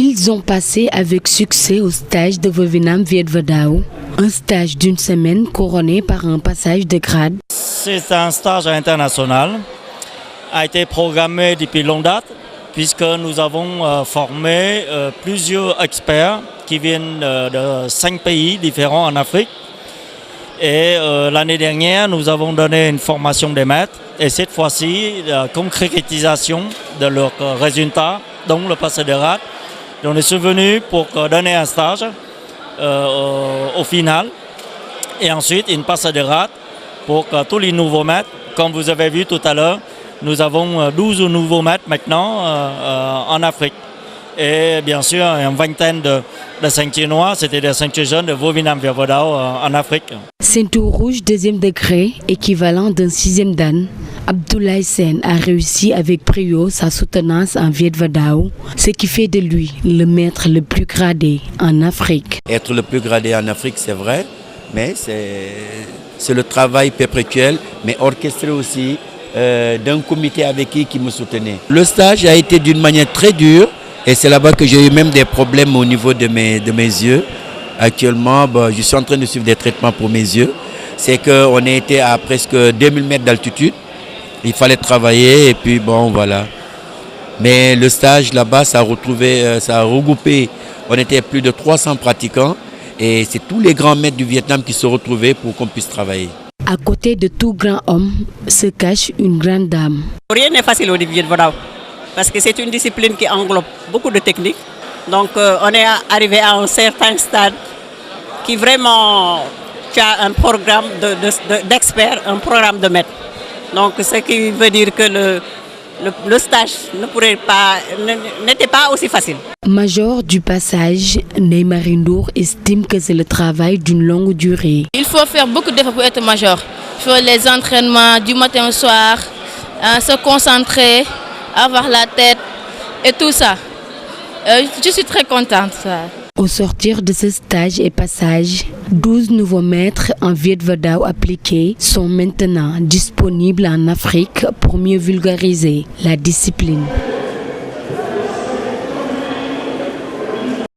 Ils ont passé avec succès au stage de Vovinam Viet Vo Dao, un stage d'une semaine couronné par un passage de grade. C'est un stage international, a été programmé depuis longue date, puisque nous avons formé plusieurs experts qui viennent de 5 pays différents en Afrique. Et l'année dernière, nous avons donné une formation des maîtres. Et cette fois-ci, la concrétisation de leurs résultats, donc le passage de grade. On est survenu pour donner un stage au final. Et ensuite, une passage de grade pour tous les nouveaux maîtres. Comme vous avez vu tout à l'heure, nous avons 12 nouveaux maîtres maintenant en Afrique. Et bien sûr, une vingtaine de ceintures noires, c'était des ceintures jaunes de Vovinam Viet Vo Dao en Afrique. Ceinture rouge 2e degré, équivalent d'un 6e dan. Abdoulaye Sen a réussi avec brio sa soutenance en Viet Vo Dao, ce qui fait de lui le maître le plus gradé en Afrique. Être le plus gradé en Afrique, c'est vrai, mais c'est le travail perpétuel, mais orchestré aussi d'un comité avec qui me soutenait. Le stage a été d'une manière très dure et c'est là-bas que j'ai eu même des problèmes au niveau de mes yeux. Actuellement, je suis en train de suivre des traitements pour mes yeux. C'est qu'on a été à presque 2000 mètres d'altitude. Il fallait travailler et puis bon voilà. Mais le stage là-bas, ça a regroupé, on était plus de 300 pratiquants et c'est tous les grands maîtres du Vietnam qui se retrouvaient pour qu'on puisse travailler. À côté de tout grand homme se cache une grande dame. Rien n'est facile au Viet Vo Dao parce que c'est une discipline qui englobe beaucoup de techniques. Donc on est arrivé à un certain stade qui vraiment a un programme d'experts, un programme de maîtres. Donc ce qui veut dire que le stage n'était pas aussi facile. Major du passage, Neymar Ndour estime que c'est le travail d'une longue durée. Il faut faire beaucoup d'efforts pour être major. Il faut les entraînements du matin au soir, se concentrer, avoir la tête et tout ça. Je suis très contente. Au sortir de ce stage et passage, 12 nouveaux maîtres en Viet Vo Dao appliqués sont maintenant disponibles en Afrique pour mieux vulgariser la discipline.